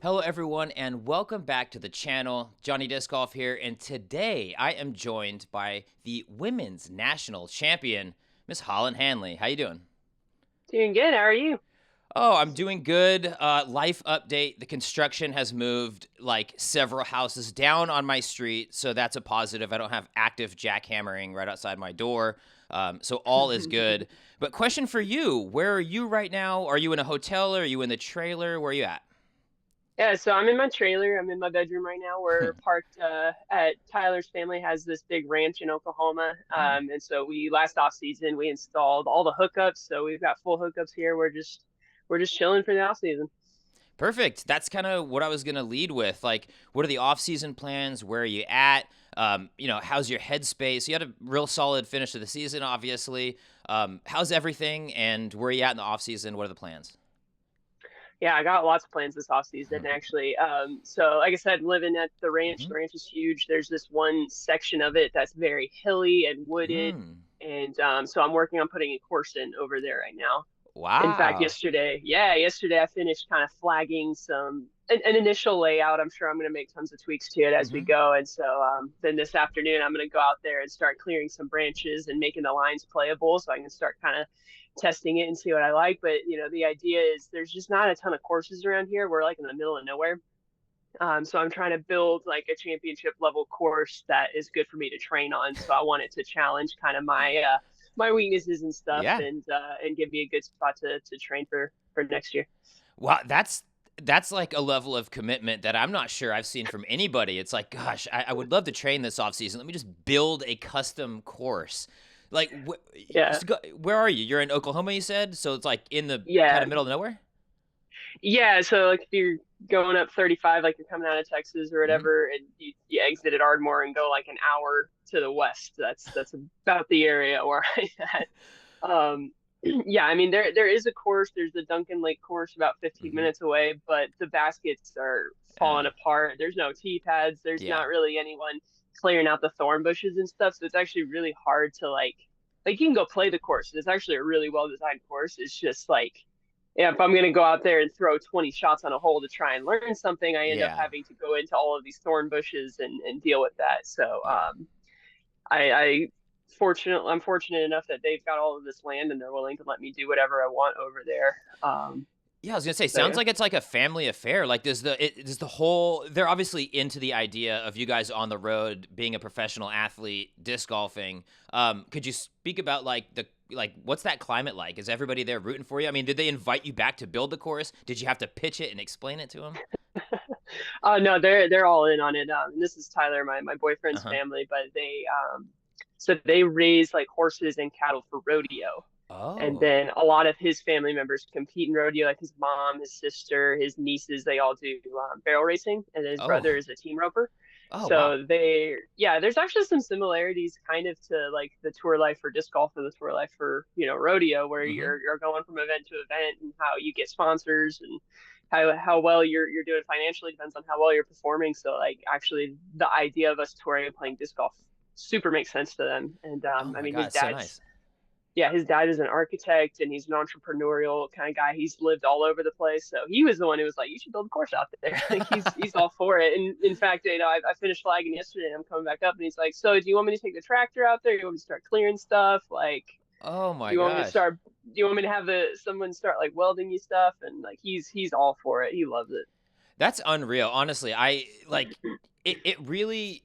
Hello, everyone, and welcome back to the channel. Johnny Disc Golf here, and today I am joined by the women's national champion, Miss Holyn Handley. How you doing? Doing good. How are you? Oh, I'm doing good. Life update: the construction has moved like several houses down on my street, so that's a positive. I don't have active jackhammering right outside my door, so all is good. But question for you: where are you right now? Are you in a hotel? Or are you in the trailer? Where are you at? Yeah, so I'm in my trailer. I'm in my bedroom right now. We're parked at Tyler's family has this big ranch in Oklahoma. And so we last off season we installed all the hookups. So we've got full hookups here. We're just chilling for the off season. Perfect. That's kind of what I was going to lead with. Like, what are the off-season plans? Where are you at? How's your headspace? You had a real solid finish to the season, obviously. How's everything? And where are you at in the off-season? What are the plans? Yeah, I got lots of plans this off season actually. So like I said, living at the ranch. Mm-hmm. The ranch is huge. There's this one section of it that's very hilly and wooded. Mm. And so I'm working on putting a course in over there right now. In fact, Wow. yesterday I finished kind of flagging an initial layout. I'm sure I'm going to make tons of tweaks to it as we Mm-hmm. go. And so then this afternoon I'm going to go out there and start clearing some branches and making the lines playable, so I can start kind of testing it and see what I like. But the idea is there's just not a ton of courses around here. We're like in the middle of nowhere. So I'm trying to build like a championship level course that is good for me to train on. So I want it to challenge kind of my weaknesses and stuff, Yeah. and give me a good spot to train for next year. Wow. That's like a level of commitment that I'm not sure I've seen from anybody. It's like, gosh, I would love to train this off-season. Let me just build a custom course. Like, Yeah, where are you? You're in Oklahoma, you said? So it's like in the kind yeah, of middle of nowhere? yeah. So like if you're going up 35, like you're coming out of Texas or Mm-hmm. whatever, and you exit at Ardmore and go like an hour to the west. That's about the area where I'm at. Yeah, I mean there is a course. There's the Duncan Lake course about 15 Mm-hmm. minutes away, but the baskets are falling apart. There's no tee pads. There's Yeah. not really anyone clearing out the thorn bushes and stuff. So it's actually really hard to like you can go play the course. It's actually a really well designed course. It's just like yeah, if I'm gonna go out there and throw 20 shots on a hole to try and learn something, I end up Yeah. having to go into all of these thorn bushes and deal with that. So Yeah. I I'm fortunate enough that they've got all of this land and they're willing to let me do whatever I want over there. Yeah, I was gonna say, So sounds yeah. like it's like a family affair. Like, does the whole? They're obviously into the idea of you guys on the road being a professional athlete, disc golfing. Could you speak about like what's that climate like? Is everybody there rooting for you? I mean, did they invite you back to build the course? Did you have to pitch it and explain it to them? No, they're all in on it. This is Tyler, my Uh boyfriend's huh. family, but so they raise like horses and cattle for rodeo. And Oh. then a lot of his family members compete in rodeo, like his mom, his sister, his nieces. They all do barrel racing, and his brother Oh. is a team roper. Oh. Wow. So yeah, there's actually some similarities, kind of to like the tour life for disc golf and the tour life for rodeo, where Mm-hmm. you're going from event to event, and how you get sponsors and how well you're doing financially depends on how well you're performing. So like actually, the idea of us touring and playing disc golf super makes sense to them. And Oh I my mean, God, his it's so dad's nice. yeah, his dad is an architect and he's an entrepreneurial kind of guy. He's lived all over the place. So he was the one who was like, you should build a course out there. Like he's all for it. And in fact, I finished flagging yesterday and I'm coming back up and he's like, so do you want me to take the tractor out there? Do you want me to start clearing stuff? Like, Oh do my you want me to gosh. start do you want me to have someone start like welding you stuff? And like he's all for it. He loves it. That's unreal. Honestly, I like it. It really.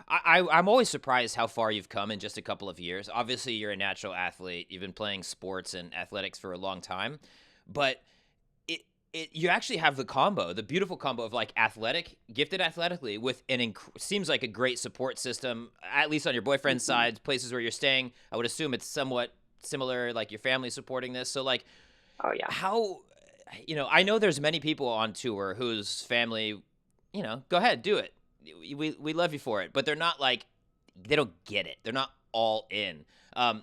I'm always surprised how far you've come in just a couple of years. Obviously, you're a natural athlete. You've been playing sports and athletics for a long time, but you actually have the combo, the beautiful combo of like gifted athletically, with seems like a great support system. At least on your boyfriend's Mm-hmm. side, places where you're staying, I would assume it's somewhat similar. Like your family supporting this. So like, Oh yeah. how I know there's many people on tour whose family, go ahead, do it. We love you for it, but they're not like they don't get it. They're not all in. Mm-hmm.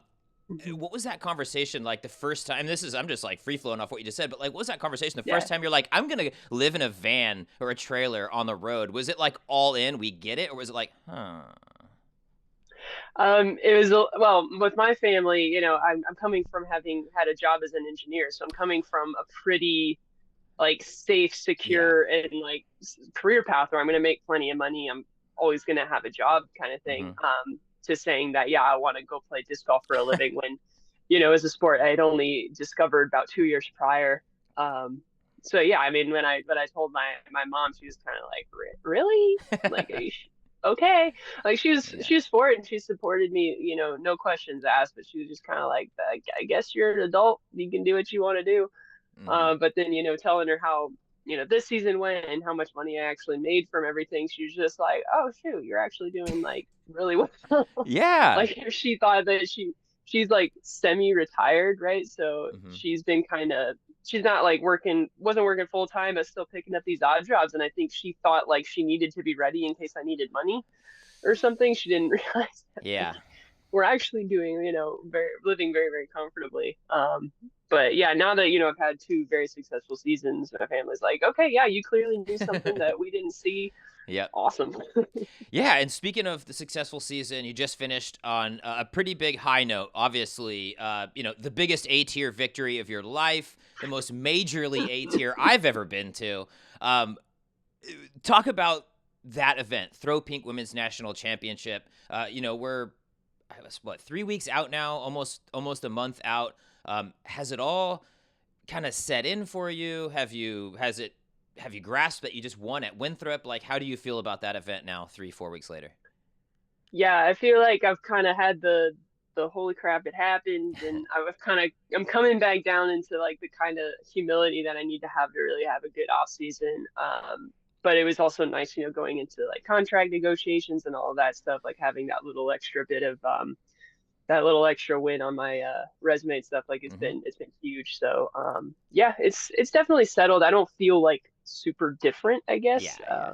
What was that conversation like the first time? I'm just like free flowing off what you just said, but like what was that conversation the Yeah. first time you're like, I'm gonna live in a van or a trailer on the road? Was it like all in, we get it, or was it like, huh? It was well with my family. I'm coming from having had a job as an engineer, so I'm coming from a pretty like safe, Yeah. secure, and like career path where I'm going to make plenty of money. I'm always going to have a job kind of thing. Hmm. To saying that, yeah, I want to go play disc golf for a living when, as a sport I had only discovered about 2 years prior. Um, so yeah, I mean, when I told my mom, she was kind of like, really? Like, are you okay? Like she was Yeah. she was for it and she supported me, no questions asked. But she was just kind of like, I guess you're an adult, you can do what you want to do. Hmm. But then, telling her how, this season went and how much money I actually made from everything, she was just like, oh, shoot, you're actually doing like really well. Yeah. Like she thought that she's like semi-retired, right? So Hmm. she's not like wasn't working full time, but still picking up these odd jobs. And I think she thought like she needed to be ready in case I needed money or something. She didn't realize that like Yeah. we're actually doing, living very, very comfortably. But yeah, now that, I've had two very successful seasons, my family's like, okay, yeah, you clearly knew something that we didn't see. Yep. Awesome. Yeah, and speaking of the successful season, you just finished on a pretty big high note. Obviously, the biggest A tier victory of your life, the most majorly A tier I've ever been to. Um, Talk about that event, Throw Pink Women's National Championship. We're I was what 3 weeks out now, almost a month out. Has it all kind of set in for you? Have you grasped that you just won at Winthrop? Like, how do you feel about that event now, 3-4 weeks later? Yeah, I feel like I've kind of had the holy crap, it happened, and I'm coming back down into like the kind of humility that I need to have to really have a good off season. But it was also nice, going into like contract negotiations and all of that stuff, like having that little extra bit of that little extra win on my resume and stuff. Like Hmm. it's been huge. So yeah, it's definitely settled. I don't feel like super different, I Yeah, guess. yeah.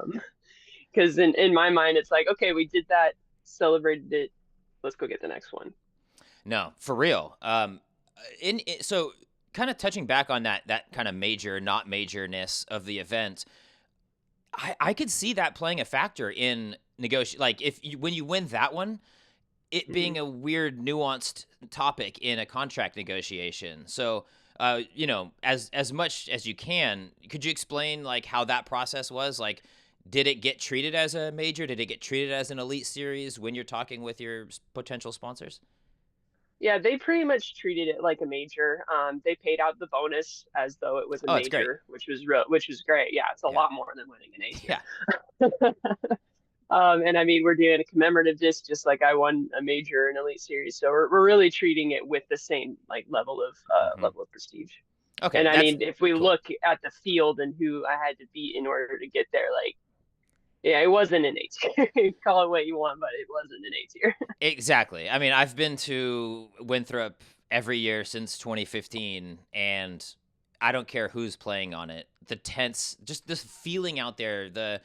Because in my mind it's like, okay, we did that, celebrated it, let's go get the next one. No, for real. So kind of touching back on that kind of major, not majorness of the event, I could see that playing a factor in negotiate. Like when you win that one, it Hmm. being a weird, nuanced topic in a contract negotiation. So, as much as you can, could you explain like how that process was? Like, did it get treated as a major? Did it get treated as an elite series when you're talking with your potential sponsors? Yeah, they pretty much treated it like a major. They paid out the bonus as though it was a Oh, it's great. major, which was great. Yeah, it's a Yeah, lot more than winning an A yeah. tier. And I mean, we're doing a commemorative disc, just like I won a major and elite series. So we're really treating it with the same like Hmm. level of prestige. Okay, And I that's mean, if we cool. look at the field and who I had to beat in order to get there, like, yeah, it wasn't an A tier. Call it what you want, but it wasn't an A tier. Exactly. I mean, I've been to Winthrop every year since 2015, and I don't care who's playing on it. The tense, just this feeling out there, the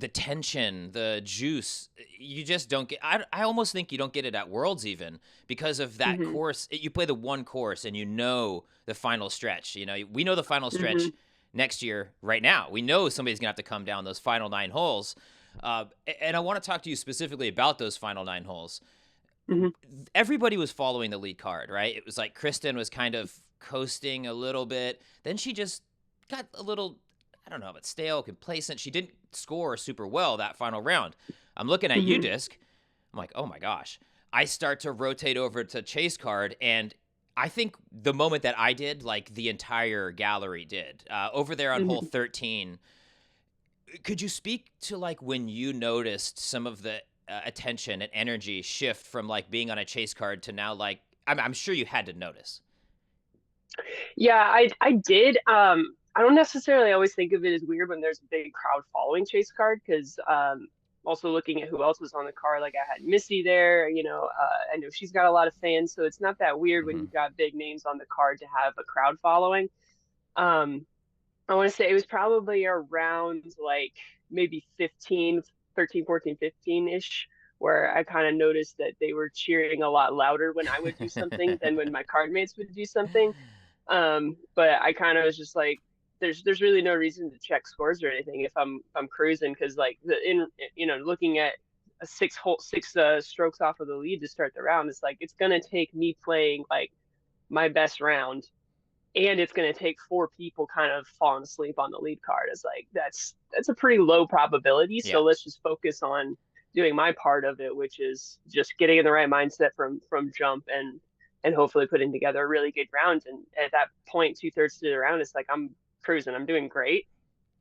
tension, the juice, you just don't get. I almost think you don't get it at Worlds even because of that Hmm. course. You play the one course, and you know the final stretch. We know the final stretch Hmm. next year right now. We know somebody's gonna have to come down those final 9 holes. And I want to talk to you specifically about those final 9 holes. Hmm. Everybody was following the lead card, right? It was like Kristen was kind of coasting a little bit. Then she just got a little, I don't know, but stale, complacent. She didn't score super well that final round. I'm looking at you, Hmm. Disc. I'm like, oh my gosh. I start to rotate over to Chase card, and I think the moment that I did, like the entire gallery did, over there on hole Hmm. 13, could you speak to like when you noticed some of the attention and energy shift from like being on a chase card to now like I'm sure you had to notice. Yeah, I did. I don't necessarily always think of it as weird when there's a big crowd following Chase card because also looking at who else was on the card, like I had Missy there. I know she's got a lot of fans, so it's not that weird when Hmm. you've got big names on the card to have a crowd following. Um, I want to say it was probably around like maybe 15, 13, 14, 15 ish, where I kind of noticed that they were cheering a lot louder when I would do something than when my card mates would do something. But I kind of was just like, there's really no reason to check scores or anything if I'm cruising because like looking at a six strokes off of the lead to start the round, it's like it's gonna take me playing like my best round and it's going to take four people kind of falling asleep on the lead card. It's like that's a pretty low probability. So Yeah. let's just focus on doing my part of it, which is just getting in the right mindset from jump and hopefully putting together a really good round. And at that point, 2/3 through the round, it's like I'm cruising. I'm doing great.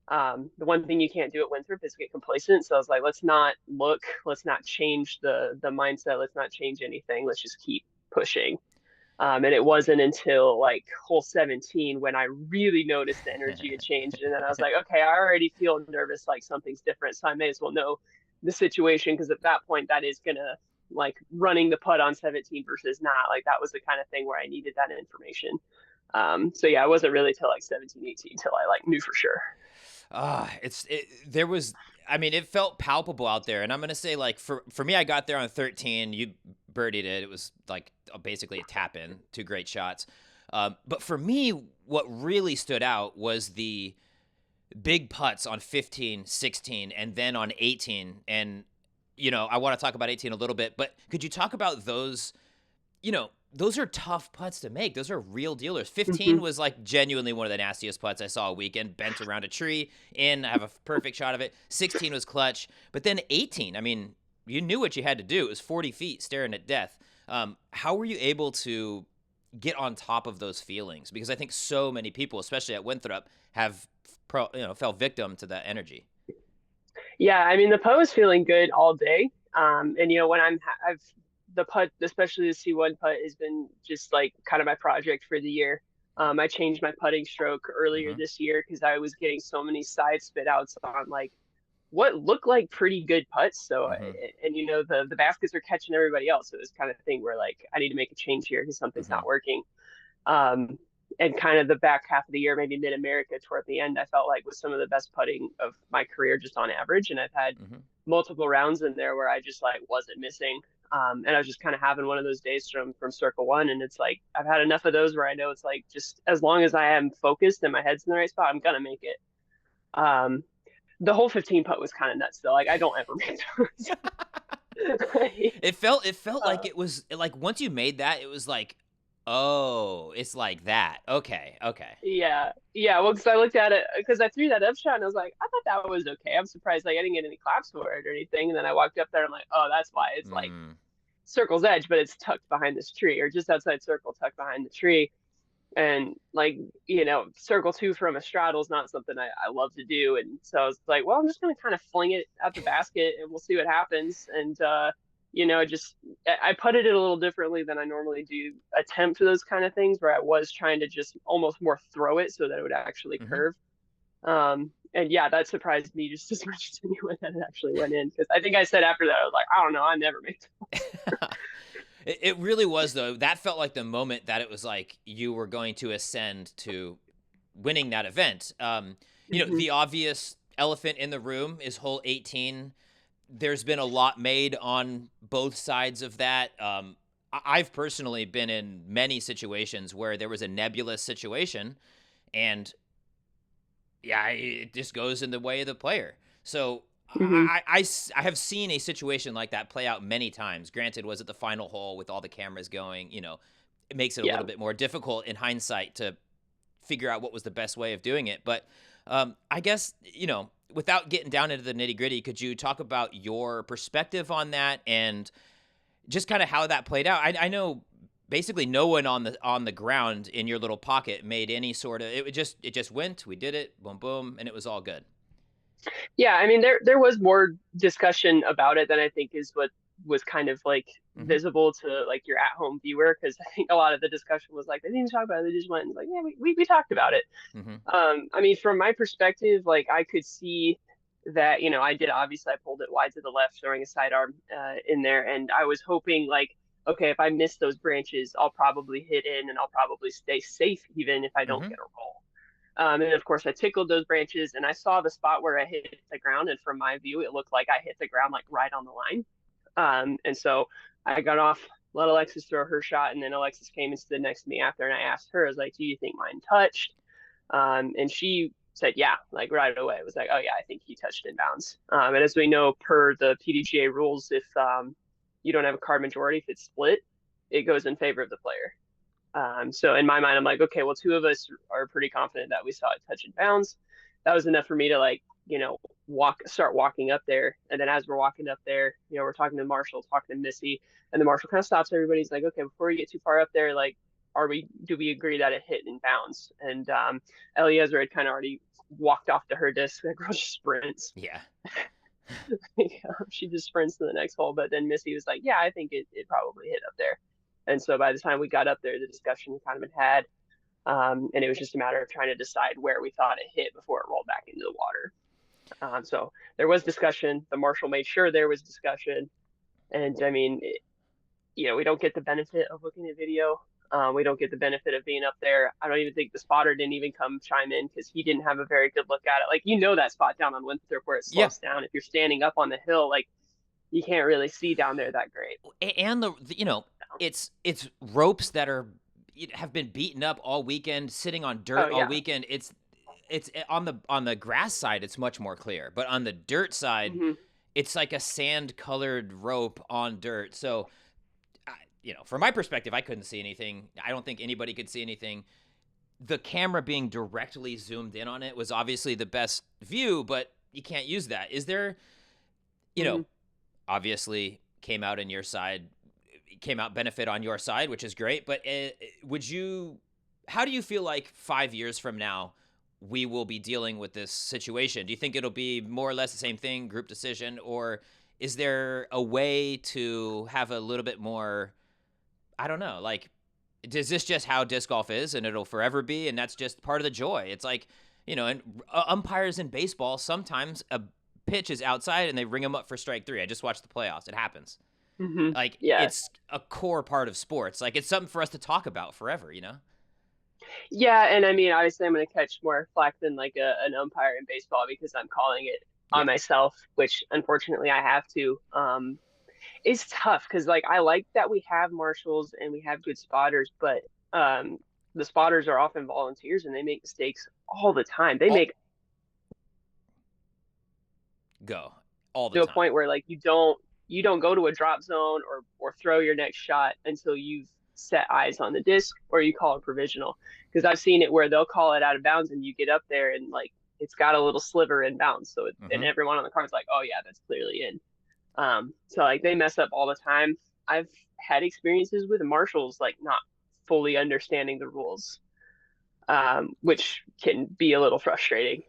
The one thing you can't do at Winthrop is get complacent. So I was like, let's not look, let's not change the mindset, let's not change anything. Let's just keep pushing. And it wasn't until like hole 17 when I really noticed the energy had changed. And then I was like, okay, I already feel nervous, like something's different. So I may as well know the situation because at that point, that is going to like running the putt on 17 versus not. Like that was the kind of thing where I needed that information. So yeah, it wasn't really till like 17, 18 till I like knew for sure. There was, I mean, it felt palpable out there. And I'm going to say, like, for me, I got there on 13. You birdied it. It was like basically a tap in, two great shots. But for me, what really stood out was the big putts on 15, 16, and then on 18. And, I want to talk about 18 a little bit, but could you talk about those, those are tough putts to make. Those are real dealers. 15 Mm-hmm. was like genuinely one of the nastiest putts I saw all weekend. Bent around a tree, in. I have a perfect shot of it. 16 was clutch. But then 18, I mean, you knew what you had to do. It was 40 feet staring at death. How were you able to get on top of those feelings? Because I think so many people, especially at Winthrop, have fell victim to that energy. Yeah, I mean the putt was feeling good all day. And when I've the putt, especially the C1 putt, has been just like kind of my project for the year. I changed my putting stroke earlier Mm-hmm. this year because I was getting so many side spit outs on like what looked like pretty good putts. So, Mm-hmm. and the baskets are catching everybody else. So it was kind of thing where like I need to make a change here because something's Mm-hmm. not working. Um, and kind of the back half of the year, maybe Mid America toward the end, I felt like was some of the best putting of my career just on average. And I've had Mm-hmm. multiple rounds in there where I just like wasn't missing. And I was just kind of having one of those days from circle one. And it's like I've had enough of those where I know it's like just as long as I am focused and my head's in the right spot, I'm gonna make it. Um, the whole 15 putt was kind of nuts though. Like I don't ever make those. It felt like uh, it was like once you made that, it was like, oh, it's like that. Okay, okay. Yeah, yeah. Well, because I looked at it because I threw that up shot and I was like, I thought that was okay. I'm surprised like I didn't get any claps for it or anything. And then I walked up there. And I'm like, oh, that's why it's like Mm. circle's edge, but it's tucked behind this tree or just outside circle, tucked behind the tree. And like circle two from a straddle is not something I love to do. And so I was like, well, I'm just gonna kind of fling it at the basket and we'll see what happens. And just I putted it a little differently than I normally do. Attempt those kind of things where I was trying to just almost more throw it so that it would actually Hmm. curve. And yeah, that surprised me just as much as anyone that it actually went in because I think I said after that I was like, I don't know, I never make. It really was though. That felt like the moment that it was like you were going to ascend to winning that event. Mm-hmm. The obvious elephant in the room is hole 18. There's been a lot made on both sides of that. I've personally been in many situations where there was a nebulous situation, and yeah, it just goes in the way of the player. So Mm-hmm. I have seen a situation like that play out many times. Granted, was it the final hole with all the cameras going? It makes it a Yeah. little bit more difficult in hindsight to figure out what was the best way of doing it. But I guess, without getting down into the nitty gritty, could you talk about your perspective on that and just kind of how that played out? I know basically no one on the ground in your little pocket made any sort of it just went. We did it, boom, boom, and it was all good. Yeah, I mean there was more discussion about it than I think is what was kind of like Mm-hmm. visible to like your at home viewer because I think a lot of the discussion was like they didn't talk about it, they just went and like, yeah, we talked about it. Mm-hmm. I mean from my perspective, like I could see that, I did obviously I pulled it wide to the left, throwing a sidearm in there, and I was hoping like, okay, if I miss those branches, I'll probably hit in and I'll probably stay safe even if I don't Mm-hmm. get a roll. And of course, I tickled those branches and I saw the spot where I hit the ground. And from my view, it looked like I hit the ground like right on the line. And so I got off, let Alexis throw her shot. And then Alexis came and stood next to me after. And I asked her, I was like, do you think mine touched? And she said, yeah, like right away. It was like, oh, yeah, I think he touched in bounds. And as we know, per the PDGA rules, if you don't have a card majority, if it's split, it goes in favor of the player. So in my mind, I'm like, okay, well, two of us are pretty confident that we saw it touch and bounce. That was enough for me to like, start walking up there. And then as we're walking up there, we're talking to Marshall, talking to Missy, and the Marshall kind of stops everybody. He's like, okay, before we get too far up there, like, do we agree that it hit and bounce? And Eliezer had kind of already walked off to her disc. That girl just sprints. Yeah. She just sprints to the next hole. But then Missy was like, yeah, I think it probably hit up there. And so by the time we got up there, the discussion had kind of been had. And it was just a matter of trying to decide where we thought it hit before it rolled back into the water. So there was discussion. The marshal made sure there was discussion. And I mean, we don't get the benefit of looking at video. We don't get the benefit of being up there. I don't even think the spotter didn't even come chime in because he didn't have a very good look at it. Like, that spot down on Winthrop where it Yeah. slows down. If you're standing up on the hill, like, you can't really see down there that great. And it's ropes that have been beaten up all weekend, sitting on dirt all weekend. It's on the grass side, it's much more clear, but on the dirt side, it's like a sand colored rope on dirt. So, from my perspective, I couldn't see anything. I don't think anybody could see anything. The camera being directly zoomed in on it was obviously the best view, but you can't use that. Is there, obviously came out benefit on your side, which is great. But how do you feel like 5 years from now we will be dealing with this situation? Do you think it'll be more or less the same thing, group decision, or is there a way to have a little bit more, I don't know, like, is this just how disc golf is and it'll forever be, and that's just part of the joy? It's like, and umpires in baseball, sometimes a pitch is outside and they ring them up for strike 3. I just watched the playoffs. It happens. Like, it's a core part of sports. Like, it's something for us to talk about forever, Yeah, and I mean, obviously, I'm going to catch more flack than like an umpire in baseball because I'm calling it on myself, which unfortunately I have to. It's tough because like I like that we have marshals and we have good spotters, but the spotters are often volunteers and they make mistakes all the time. They make go all the to a time. point where like you don't go to a drop zone or throw your next shot until you've set eyes on the disc or you call it provisional. Because I've seen it where they'll call it out of bounds and you get up there and like it's got a little sliver in bounds. So and everyone on the card's like, oh yeah, that's clearly in. So like they mess up all the time. I've had experiences with marshals like not fully understanding the rules, which can be a little frustrating.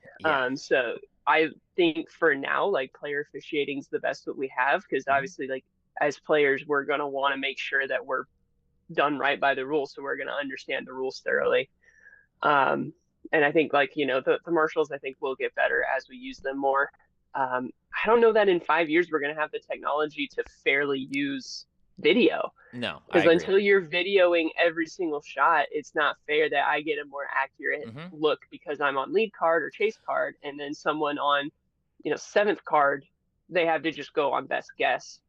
So I think for now, like player officiating is the best that we have because obviously, like as players, we're gonna want to make sure that we're done right by the rules, so we're gonna understand the rules thoroughly. And I think like the marshals, I think will get better as we use them more. I don't know that in 5 years we're gonna have the technology to fairly use video. No, because until you're videoing every single shot, it's not fair that I get a more accurate look because I'm on lead card or chase card, and then someone on, seventh card, they have to just go on best guess.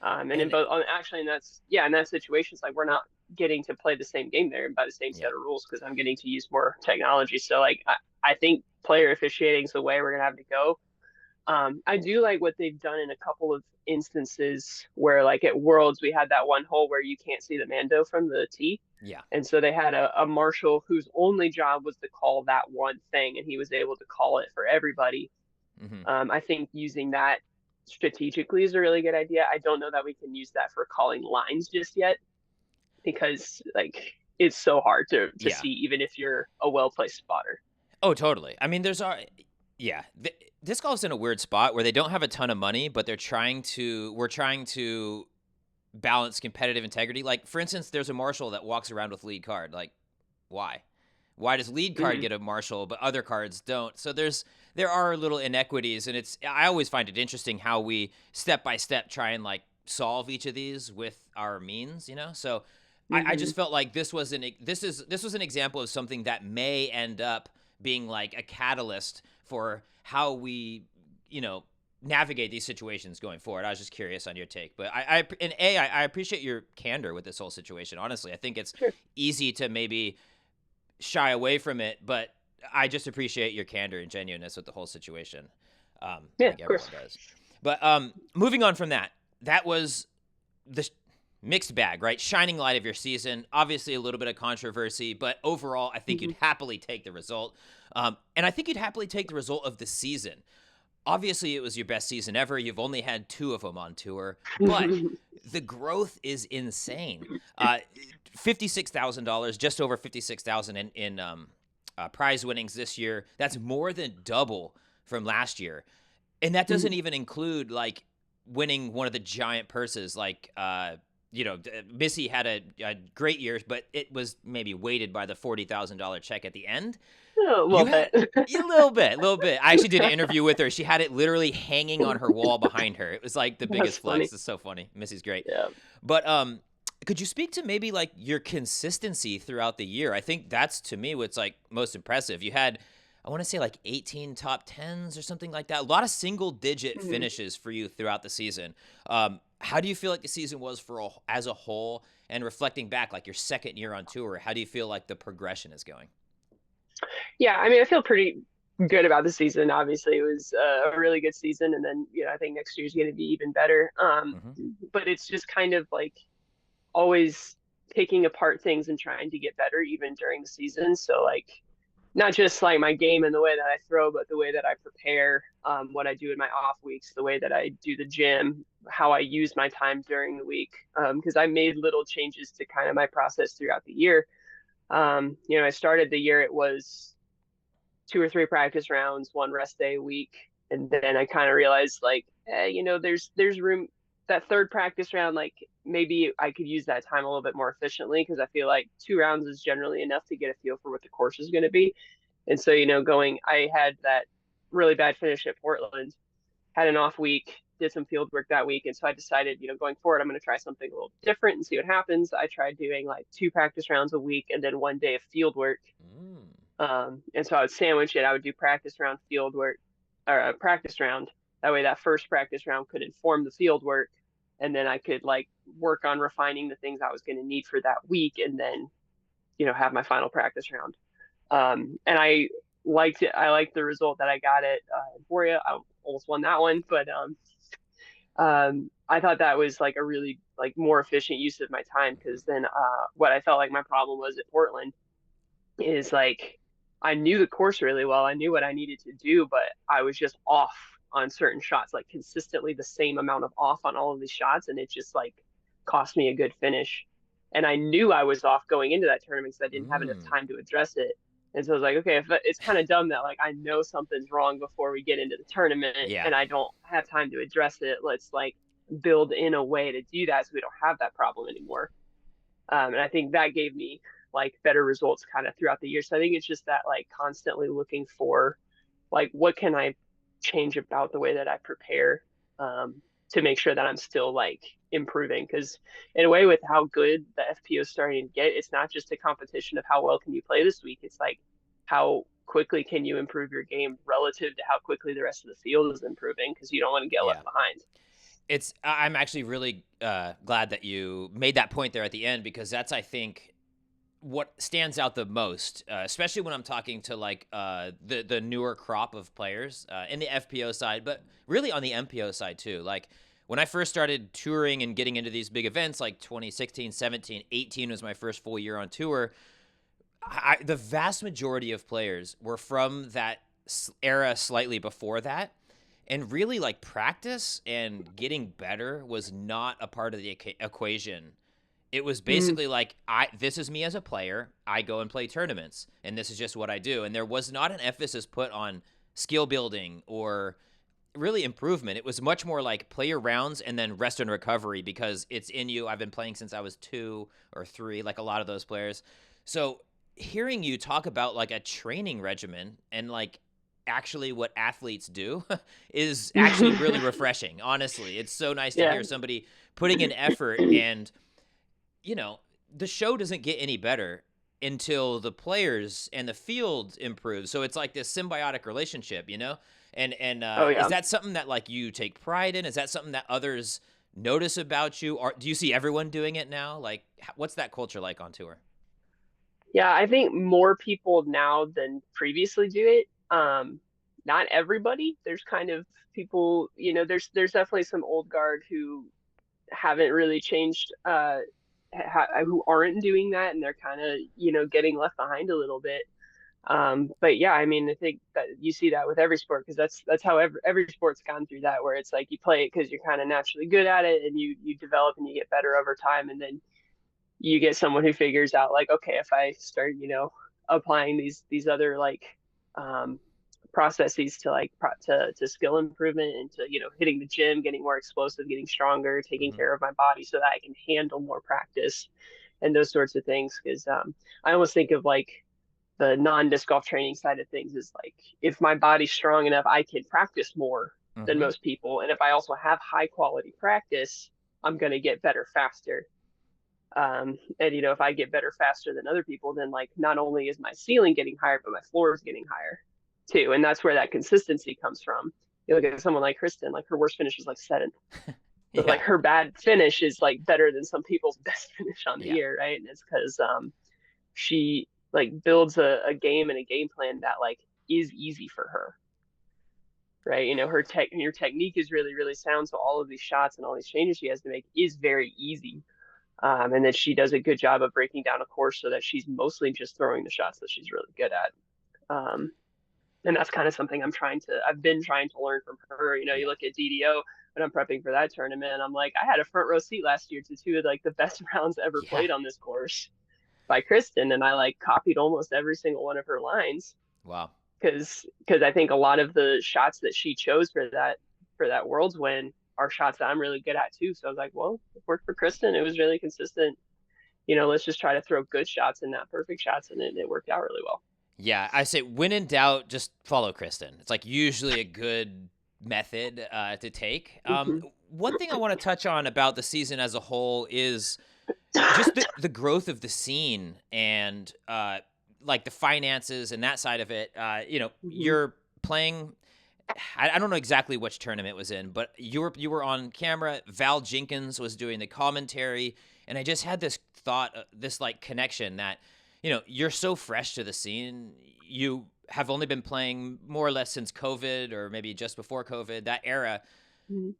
And in both, actually, in that situation, it's like we're not getting to play the same game there by the same set of rules because I'm getting to use more technology. So like I think player officiating is the way we're gonna have to go. I do like what they've done in a couple of instances where like at Worlds we had that one hole where you can't see the Mando from the tee. Yeah. And so they had a marshal whose only job was to call that one thing, and he was able to call it for everybody. I think using that strategically is a really good idea. I don't know that we can use that for calling lines just yet because like it's so hard to see even if you're a well-placed spotter. Oh, totally. I mean, disc golf's in a weird spot where they don't have a ton of money, but we're trying to balance competitive integrity. Like, for instance, there's a marshal that walks around with lead card. Like, why? Why does lead card get a marshal, but other cards don't? So there are little inequities, and I always find it interesting how we step by step try and like solve each of these with our means, So I just felt like this was an example of something that may end up being like a catalyst for how we, navigate these situations going forward. I was just curious on your take, but I appreciate your candor with this whole situation. Honestly, I think it's easy to maybe shy away from it, but I just appreciate your candor and genuineness with the whole situation. I think everyone does. But moving on from that was mixed bag, right? Shining light of your season. Obviously, a little bit of controversy, but overall, I think you'd happily take the result. And I think you'd happily take the result of the season. Obviously, it was your best season ever. You've only had two of them on tour, but the growth is insane. $56,000, just over 56,000 in prize winnings this year. That's more than double from last year, and that doesn't even include like winning one of the giant purses. Like Missy had a great year, but it was maybe weighted by the $40,000 check at the end. A You little had bit. a little bit, a little bit. I actually did an interview with her. She had it literally hanging on her wall behind her. It was like the That's biggest funny. flex. It's so funny. Missy's great. Yeah. But could you speak to maybe like your consistency throughout the year? I think that's to me what's like most impressive. You had, I want to say like 18 top tens or something like that. A lot of single digit Mhm. finishes for you throughout the season. How do you feel like the season was as a whole? And reflecting back, like your second year on tour, how do you feel like the progression is going? Yeah, I mean, I feel pretty good about the season. Obviously, it was a really good season, and then I think next year's going to be even better. Hmm. But it's just kind of like always picking apart things and trying to get better even during the season. So like not just like my game and the way that I throw, but the way that I prepare, what I do in my off weeks, the way that I do the gym, how I use my time during the week. Because I made little changes to kind of my process throughout the year. I started the year, it was 2 or 3 practice rounds, one rest day a week. And then I kind of realized like, there's room that third practice round, like maybe I could use that time a little bit more efficiently because I feel like 2 rounds is generally enough to get a feel for what the course is going to be. And so, I had that really bad finish at Portland, had an off week, did some field work that week. And so I decided, going forward, I'm going to try something a little different and see what happens. I tried doing like 2 practice rounds a week and then one day of field work. Mm. And so I would sandwich it. I would do practice round field work or a practice round. That way, that first practice round could inform the field work. And then I could like work on refining the things I was going to need for that week and then, have my final practice round. And I liked it. I liked the result that I got at Emporia. I almost won that one, but I thought that was like a really like more efficient use of my time because then what I felt like my problem was at Portland is like I knew the course really well. I knew what I needed to do, but I was just off on certain shots, like consistently the same amount of off on all of these shots, and it just like cost me a good finish. And I knew I was off going into that tournament because I didn't have enough Mm. time to address it. And so I was like, okay, if it's kind of dumb that like I know something's wrong before we get into the tournament, Yeah. and I don't have time to address it. Let's like build in a way to do that so we don't have that problem anymore. And I think that gave me like better results kind of throughout the year. So I think it's just that like constantly looking for like what can I change about the way that I prepare to make sure that I'm still like improving. Because in a way, with how good the FPO is starting to get, it's not just a competition of how well can you play this week. It's like how quickly can you improve your game relative to how quickly the rest of the field is improving because you don't want to get Yeah. left behind. I'm actually really glad that you made that point there at the end because that's, I think, what stands out the most, especially when I'm talking to like the newer crop of players in the FPO side, but really on the MPO side too. Like when I first started touring and getting into these big events, like 2016, 17, 18 was my first full year on tour. The vast majority of players were from that era slightly before that. And really, like practice and getting better was not a part of the equation. It was Mm. basically like this is me as a player. I go and play tournaments, and this is just what I do. And there was not an emphasis put on skill building or really improvement. It was much more like play your rounds and then rest and recovery because it's in you. I've been playing since I was 2 or 3, like a lot of those players. So hearing you talk about like a training regimen and like actually what athletes do is actually really refreshing. Honestly, it's so nice to Yeah. hear somebody putting in effort and the show doesn't get any better until the players and the field improve. So it's like this symbiotic relationship. And Oh is yeah. that something that like you take pride in? Is that something that others notice about you? Or do you see everyone doing it now? Like, what's that culture like on tour? Yeah, I think more people now than previously do it. Not everybody. There's kind of people, there's definitely some old guard who haven't really changed, who aren't doing that, and they're kind of, getting left behind a little bit. But yeah, I mean, I think that you see that with every sport, because that's how every sport's gone through that, where it's like you play it because you're kind of naturally good at it, and you develop and you get better over time, and then you get someone who figures out like, okay, if I start, applying these other like, um, processes to like to skill improvement, and to, hitting the gym, getting more explosive, getting stronger, taking Hmm. care of my body so that I can handle more practice and those sorts of things. Because I almost think of like the non-disc golf training side of things is like, if my body's strong enough, I can practice more than Hmm. most people, and if I also have high quality practice, I'm going to get better faster. And if I get better faster than other people, then like not only is my ceiling getting higher, but my floor is getting higher too. And that's where that consistency comes from. You look at someone like Kristen, like her worst finish is like seventh, but like Yeah. her bad finish is like better than some people's best finish on the Yeah. year, right? And it's because she like builds a game and a game plan that like is easy for her, right? Her technique is really, really sound. So all of these shots and all these changes she has to make is very easy. And then she does a good job of breaking down a course so that she's mostly just throwing the shots that she's really good at. Um, and that's kind of something I've been trying to learn from her. You Yeah. look at DDO when I'm prepping for that tournament, I'm like, I had a front row seat last year to two of like the best rounds ever Yeah. played on this course by Kristen, and I like copied almost every single one of her lines, Wow. because I think a lot of the shots that she chose for that Worlds win are shots that I'm really good at too. So I was like, well, it worked for Kristen. It was really consistent. Let's just try to throw good shots and not perfect shots, and it worked out really well. Yeah, I say when in doubt, just follow Kristen. It's like usually a good method to take. Hmm. One thing I want to touch on about the season as a whole is just the growth of the scene and like the finances and that side of it. Hmm. You're playing. I don't know exactly which tournament it was in, but you were on camera. Val Jenkins was doing the commentary, and I just had this thought, this like connection that you're so fresh to the scene. You have only been playing more or less since COVID, or maybe just before COVID, that era. Hmm.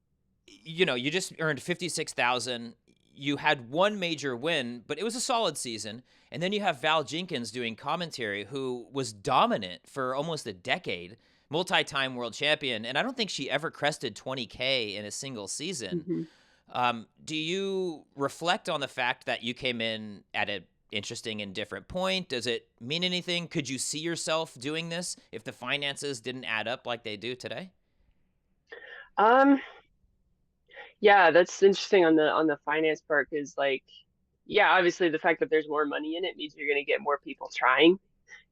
You just earned 56,000. You had one major win, but it was a solid season. And then you have Val Jenkins doing commentary, who was dominant for almost a decade, multi-time world champion, and I don't think she ever crested 20K in a single season. Hmm. Do you reflect on the fact that you came in at an interesting and different point? Does it mean anything? Could you see yourself doing this if the finances didn't add up like they do today? Um, yeah, that's interesting on the finance part, because like, yeah, obviously the fact that there's more money in it means you're gonna get more people trying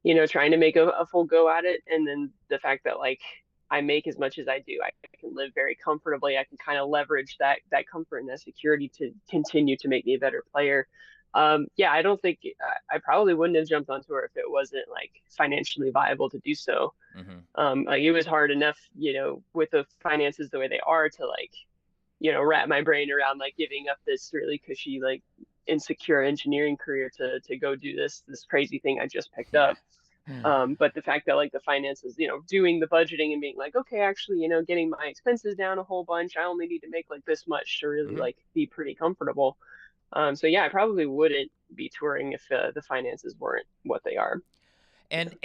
to make a full go at it. And then the fact that like I make as much as I do, I can live very comfortably. I can kind of leverage that comfort and that security to continue to make me a better player. Yeah, I don't think I probably wouldn't have jumped onto her if it wasn't like financially viable to do so. Mm-hmm. Like it was hard enough, with the finances the way they are, to like, wrap my brain around like giving up this really cushy, like insecure engineering career to go do this crazy thing I just picked Yeah. up. But the fact that like the finances, doing the budgeting and being like, okay, actually, getting my expenses down a whole bunch, I only need to make like this much to really Mm-hmm. like be pretty comfortable. So yeah, I probably wouldn't be touring if the finances weren't what they are. And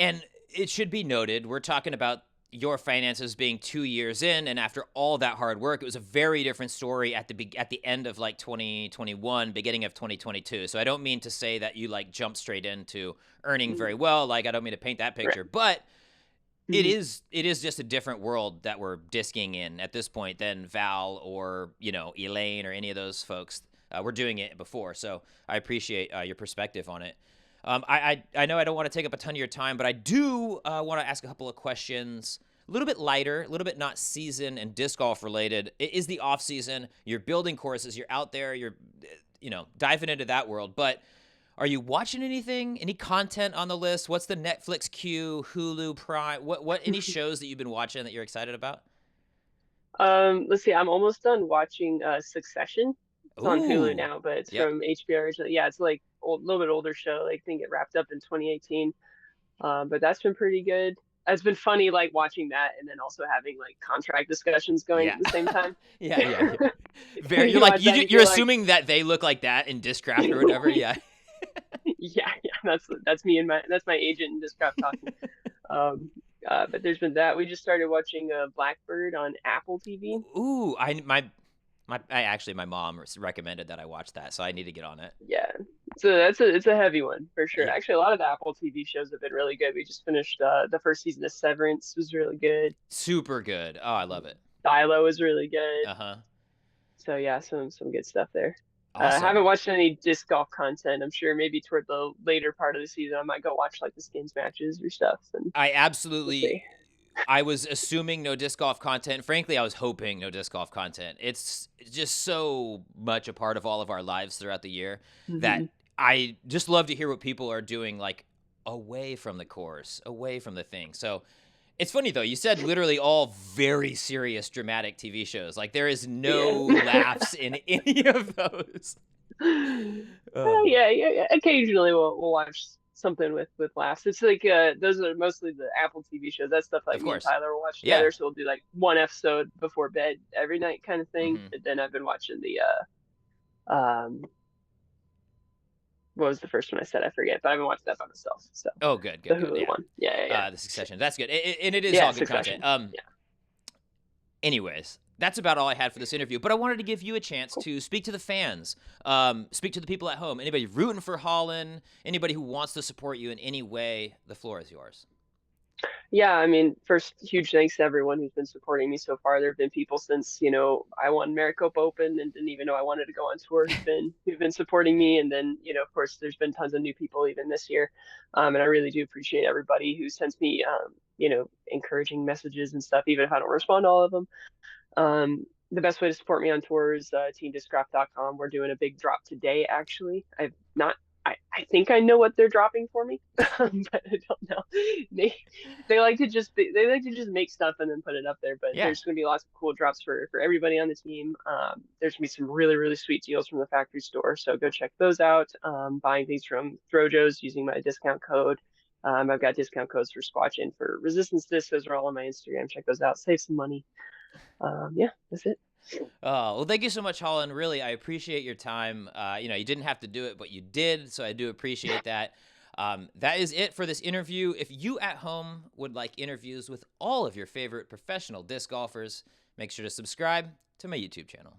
it should be noted, we're talking about your finances being 2 years in, and after all that hard work, it was a very different story at the end of like 2021, beginning of 2022. So I don't mean to say that you like jumped straight into earning Mhm. very well. Like I don't mean to paint that Right. picture, but it Mhm. is it is just a different world that we're disking in at this point than Val or Elaine or any of those folks. We're doing it before, so I appreciate your perspective on it. I know I don't want to take up a ton of your time, but I do want to ask a couple of questions. A little bit lighter, a little bit not season and disc golf related. It is the off season. You're building courses. You're out there. You're diving into that world. But are you watching anything? Any content on the list? What's the Netflix queue, Hulu Prime? What any shows that you've been watching that you're excited about? Let's see. I'm almost done watching Succession. It's on Hulu Ooh, now, but it's yep. from HBO originally. Yeah, it's like a little bit older show. Like, I think it wrapped up in 2018. But that's been pretty good. it's been funny like watching that and then also having like contract discussions going Yeah. at the same time. Yeah. Very. You're You like watch that and you're you're like, assuming that they look like that in Discraft or whatever. Yeah. yeah, that's me and my agent in Discraft talking. Um, but there's been that. We just started watching Blackbird on Apple TV. Ooh, my mom recommended that I watch that, so I need to get on it. Yeah, so it's a heavy one for sure. Yeah. Actually, a lot of the Apple TV shows have been really good. We just finished the first season of Severance was really good. Super good. Oh, I love it. Silo was really good. Uh-huh. So yeah, some good stuff there. I haven't Awesome. watched any disc golf content. I'm sure maybe toward the later part of the season I might go watch like the skins matches or stuff, and I we'll absolutely see. I was assuming no disc golf content. Frankly, I was hoping no disc golf content. It's just so much a part of all of our lives throughout the year that Hmm. I just love to hear what people are doing, like away from the course, away from the thing. So it's funny though. You said literally all very serious, dramatic TV shows. Like there is no Yeah. laughs in any of those. Oh, Yeah. Occasionally we'll watch something with laughs. It's like those are mostly the Apple TV shows. That stuff like of me and course. Tyler will watch Yeah. together. So we'll do like one episode before bed every night kind of thing. Hmm. And then I've been watching the what was the first one I said? I forget, but I've been watching that by myself. So Oh, good, the good, good. Hulu Yeah. one. Yeah. The Succession. That's good, and it is Yeah, all good content. Succession. Yeah. Anyways, that's about all I had for this interview. But I wanted to give you a chance Cool. to speak to the fans, speak to the people at home. Anybody rooting for Holyn, anybody who wants to support you in any way, the floor is yours. Yeah, I mean, first, huge thanks to everyone who's been supporting me so far. There have been people since, I won Maricopa Open and didn't even know I wanted to go on tour who've been supporting me. And then, of course, there's been tons of new people even this year. And I really do appreciate everybody who sends me, encouraging messages and stuff, even if I don't respond to all of them. The best way to support me on tour is teamdiscraft.com. We're doing a big drop today, actually. I've not I think I know what they're dropping for me, but I don't know. They they like to just make stuff and then put it up there. But Yeah. there's going to be lots of cool drops for everybody on the team. There's going to be some really sweet deals from the factory store, so go check those out. Buying things from Throjo's using my discount code. I've got discount codes for Squatch and for Resistance Discs. Those are all on my Instagram. Check those out. Save some money. Yeah, that's it. Oh, well, thank you so much, Holyn. Really, I appreciate your time. You didn't have to do it, but you did, so I do appreciate that. That is it for this interview. If you at home would like interviews with all of your favorite professional disc golfers, make sure to subscribe to my YouTube channel.